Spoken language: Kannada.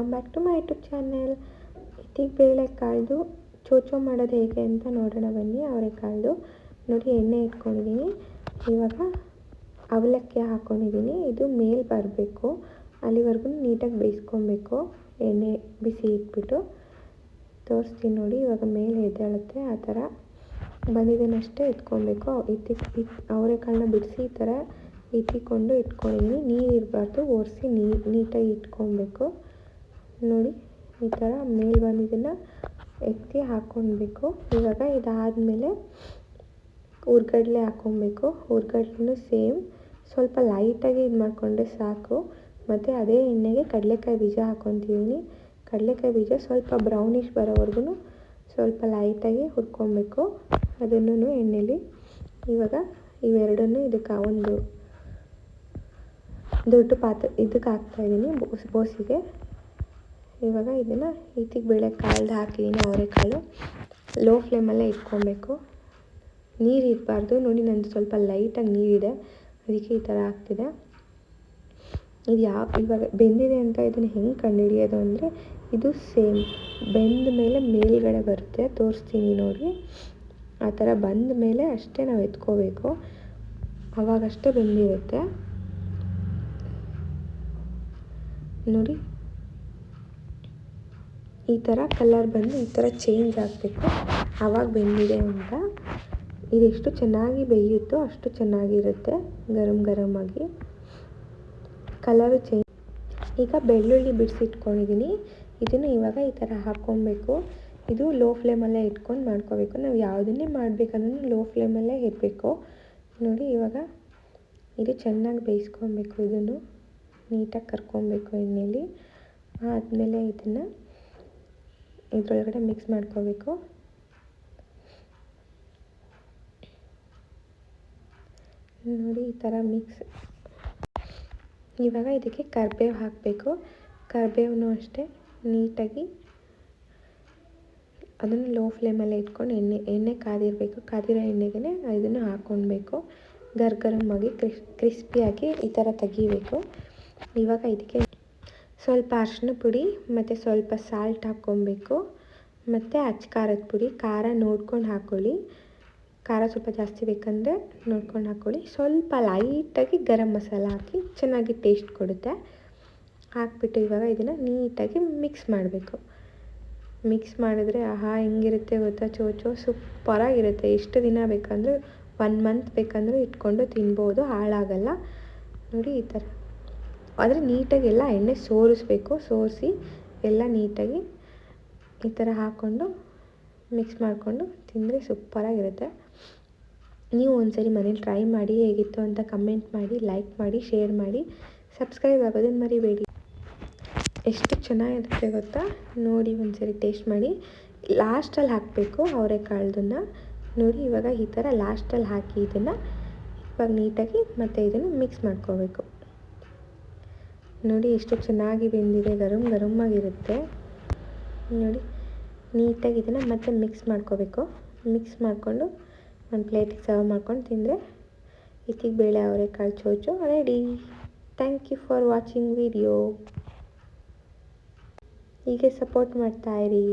Welcome back to my YouTube channel. ಇತ್ತಿಗೆ ಬೇಳೆಕಾಳ್ದು ಚೋಚೋ ಮಾಡೋದು ಹೇಗೆ ಅಂತ ನೋಡೋಣ ಬನ್ನಿ. ಅವರೆಕಾಳ್ದು ನೋಡಿ ಎಣ್ಣೆ ಇಟ್ಕೊಂಡಿದ್ದೀನಿ. ಇವಾಗ ಅವಲಕ್ಕಿ ಹಾಕ್ಕೊಂಡಿದ್ದೀನಿ. ಇದು ಮೇಲೆ ಬರಬೇಕು, ಅಲ್ಲಿವರೆಗೂ ನೀಟಾಗಿ ಬೇಯಿಸ್ಕೊಬೇಕು. ಎಣ್ಣೆ ಬಿಸಿ ಇಟ್ಬಿಟ್ಟು ತೋರಿಸ್ತೀನಿ ನೋಡಿ. ಇವಾಗ ಮೇಲೆ ಎದ್ದೇಳುತ್ತೆ, ಆ ಥರ ಬಂದಿದ್ದನ್ನಷ್ಟೇ ಇಟ್ಕೊಬೇಕು. ಅವರೆಕಾಳನ್ನ ಬಿಡಿಸಿ ಈ ಥರ ಇಟ್ಕೊಂಡು ಇಟ್ಕೊಂಡಿದ್ದೀನಿ. ನೀರು ಇರಬಾರ್ದು, ಒರೆಸಿ ನೀಟಾಗಿ ಇಟ್ಕೊಬೇಕು ನೋಡಿ. ಈ ಥರ ಮೇಲೆ ಬಂದಿದ್ದನ್ನು ಎತ್ತಿ ಹಾಕ್ಕೊಳ್ಬೇಕು. ಇವಾಗ ಇದಾದಮೇಲೆ ಹುರ್ಗಡ್ಲೆ ಹಾಕ್ಕೊಬೇಕು. ಹುರ್ಗಡ್ಲೆನೂ ಸೇಮ್ ಸ್ವಲ್ಪ ಲೈಟಾಗಿ ಇದು ಮಾಡಿಕೊಂಡ್ರೆ ಸಾಕು. ಮತ್ತು ಅದೇ ಎಣ್ಣೆಗೆ ಕಡಲೆಕಾಯಿ ಬೀಜ ಹಾಕ್ಕೊತಿದ್ದೀನಿ. ಕಡಲೆಕಾಯಿ ಬೀಜ ಸ್ವಲ್ಪ ಬ್ರೌನಿಷ್ ಬರೋವರೆಗೂ ಸ್ವಲ್ಪ ಲೈಟಾಗಿ ಹುರ್ಕೊಬೇಕು ಅದನ್ನು ಎಣ್ಣೆಲಿ. ಇವಾಗ ಇವೆರಡನ್ನೂ ಇದಕ್ಕೆ ಒಂದು ದೊಡ್ಡ ಇದಕ್ಕೆ ಹಾಕ್ತಾಯಿದ್ದೀನಿ, ಬೋಸಿಗೆ. ಇವಾಗ ಇದನ್ನು ಇತ್ತಿಗೆ ಬೇಳೆಕಾಳ್ದು ಹಾಕಿದ್ದೀನಿ. ಅವರೆಕಾಳು ಲೋ ಫ್ಲೇಮಲ್ಲೇ ಇಟ್ಕೊಬೇಕು. ನೀರು ಇರಬಾರ್ದು ನೋಡಿ. ನಂದು ಸ್ವಲ್ಪ ಲೈಟಾಗಿ ನೀರಿದೆ, ಅದಕ್ಕೆ ಈ ಥರ ಆಗ್ತಿದೆ. ಇದು ಇವಾಗ ಬೆಂದಿದೆ ಅಂತ ಇದನ್ನು ಹೆಂಗೆ ಕಂಡುಹಿಡಿಯೋದು ಅಂದರೆ, ಇದು ಸೇಮ್ ಬೆಂದ ಮೇಲೆ ಮೇಲ್ಗಡೆ ಬರುತ್ತೆ, ತೋರಿಸ್ತೀನಿ ನೋಡಿ. ಆ ಥರ ಬಂದ ಮೇಲೆ ಅಷ್ಟೇ ನಾವು ಎತ್ಕೋಬೇಕು, ಆವಾಗಷ್ಟೇ ಬೆಂದಿರುತ್ತೆ ನೋಡಿ. ಈ ಥರ ಕಲರ್ ಬಂದು ಈ ಥರ ಚೇಂಜ್ ಆಗಬೇಕು, ಆವಾಗ ಬೆಂದಿದೆ ಅಂತ. ಇದೆಷ್ಟು ಚೆನ್ನಾಗಿ ಬೇಯುತ್ತೋ ಅಷ್ಟು ಚೆನ್ನಾಗಿರುತ್ತೆ, ಗರಮ್ ಆಗಿ ಕಲರು ಚೇಂಜ್. ಈಗ ಬೆಳ್ಳುಳ್ಳಿ ಬಿಡಿಸಿಟ್ಕೊಂಡಿದ್ದೀನಿ. ಇದನ್ನು ಇವಾಗ ಈ ಥರ ಹಾಕ್ಕೊಬೇಕು. ಇದು ಲೋ ಫ್ಲೇಮಲ್ಲೇ ಇಟ್ಕೊಂಡು ಮಾಡ್ಕೋಬೇಕು. ನಾವು ಯಾವುದನ್ನೇ ಮಾಡಬೇಕಂದ್ರೂ ಲೋ ಫ್ಲೇಮಲ್ಲೇ ಇರಬೇಕು ನೋಡಿ. ಇವಾಗ ಇದು ಚೆನ್ನಾಗಿ ಬೇಯಿಸ್ಕೊಬೇಕು. ಇದನ್ನು ನೀಟಾಗಿ ಕರ್ಕೊಬೇಕು ಎಣ್ಣೆಯಲ್ಲಿ. ಆದಮೇಲೆ ಇದನ್ನು ಇದರೊಳಗಡೆ ಮಿಕ್ಸ್ ಮಾಡ್ಕೋಬೇಕು. ನೋಡಿ ಈ ಥರ ಮಿಕ್ಸ್. ಇವಾಗ ಇದಕ್ಕೆ ಕರಿಬೇವು ಹಾಕಬೇಕು. ಕರಿಬೇವೂ ಅಷ್ಟೇ ನೀಟಾಗಿ ಅದನ್ನು ಲೋ ಫ್ಲೇಮಲ್ಲೇ ಇಟ್ಕೊಂಡು ಎಣ್ಣೆ ಕಾದಿರಬೇಕು. ಕಾದಿರೋ ಎಣ್ಣೆಗೆ ಇದನ್ನು ಹಾಕ್ಕೊಳ್ಬೇಕು. ಗರಮಾಗಿ ಕ್ರಿಸ್ಪಿಯಾಗಿ ಈ ಥರ ತೆಗಿಬೇಕು. ಇವಾಗ ಇದಕ್ಕೆ ಸ್ವಲ್ಪ ಅರಿಶಿನ ಪುಡಿ ಮತ್ತು ಸ್ವಲ್ಪ ಸಾಲ್ಟ್ ಹಾಕ್ಕೊಬೇಕು. ಮತ್ತು ಅಚ್ಚ ಖಾರದ ಪುಡಿ. ಖಾರ ನೋಡ್ಕೊಂಡು ಹಾಕ್ಕೊಳ್ಳಿ, ಖಾರ ಸ್ವಲ್ಪ ಜಾಸ್ತಿ ಬೇಕಂದರೆ ನೋಡ್ಕೊಂಡು ಹಾಕ್ಕೊಳ್ಳಿ. ಸ್ವಲ್ಪ ಲೈಟಾಗಿ ಗರಂ ಮಸಾಲ ಹಾಕಿ ಚೆನ್ನಾಗಿ ಟೇಸ್ಟ್ ಕೊಡುತ್ತೆ. ಹಾಕ್ಬಿಟ್ಟು ಇವಾಗ ಇದನ್ನು ನೀಟಾಗಿ ಮಿಕ್ಸ್ ಮಾಡಬೇಕು. ಮಿಕ್ಸ್ ಮಾಡಿದ್ರೆ ಆಹಾ ಹೆಂಗಿರುತ್ತೆ ಗೊತ್ತಾ, ಚೋಚೋ ಸೂಪರಾಗಿರುತ್ತೆ. ಎಷ್ಟು ದಿನ ಬೇಕಂದರೆ 1 ಮಂತ್ ಬೇಕಂದರೂ ಇಟ್ಕೊಂಡು ತಿನ್ಬೋದು, ಹಾಳಾಗಲ್ಲ ನೋಡಿ. ಈ ಥರ ಆದರೆ ನೀಟಾಗಿ ಎಲ್ಲ ಎಣ್ಣೆ ಸೋರಿಸಿ ಎಲ್ಲ ನೀಟಾಗಿ ಈ ಥರ ಹಾಕ್ಕೊಂಡು ಮಿಕ್ಸ್ ಮಾಡಿಕೊಂಡು ತಿಂದರೆ ಸೂಪರಾಗಿರುತ್ತೆ. ನೀವು ಒಂದ್ಸರಿ ಮನೇಲಿ ಟ್ರೈ ಮಾಡಿ, ಹೇಗಿತ್ತು ಅಂತ ಕಮೆಂಟ್ ಮಾಡಿ, ಲೈಕ್ ಮಾಡಿ, ಶೇರ್ ಮಾಡಿ, ಸಬ್ಸ್ಕ್ರೈಬ್ ಆಗೋದನ್ನು ಮರಿಬೇಡಿ. ಎಷ್ಟು ಚೆನ್ನಾಗಿರುತ್ತೆ ಗೊತ್ತಾ ನೋಡಿ. ಒಂದ್ಸರಿ ಟೇಸ್ಟ್ ಮಾಡಿ. ಲಾಸ್ಟಲ್ಲಿ ಹಾಕಬೇಕು ಅವರೆಕಾಳ್ದನ್ನು ನೋಡಿ. ಇವಾಗ ಈ ಥರ ಲಾಸ್ಟಲ್ಲಿ ಹಾಕಿ ಇದನ್ನು ಇವಾಗ ನೀಟಾಗಿ ಮತ್ತು ಇದನ್ನು ಮಿಕ್ಸ್ ಮಾಡ್ಕೋಬೇಕು ನೋಡಿ. ಎಷ್ಟು ಚೆನ್ನಾಗಿ ಬೆಂದಿದೆ, ಗರಮಾಗಿರುತ್ತೆ ನೋಡಿ. ನೀಟಾಗಿ ಇದನ್ನು ಮತ್ತೆ ಮಿಕ್ಸ್ ಮಾಡ್ಕೋಬೇಕು. ಮಿಕ್ಸ್ ಮಾಡಿಕೊಂಡು ಒಂದು ಪ್ಲೇಟಿಗೆ ಸರ್ವ್ ಮಾಡ್ಕೊಂಡು ತಿಂದರೆ ಇತ್ತಿಗೆ ಬೇಳೆ ಅವರೆಕಾಳು ಚೋಚೋ ready. Thank you for watching video. ಹೀಗೆ ಸಪೋರ್ಟ್ ಮಾಡ್ತಾಯಿರಿ.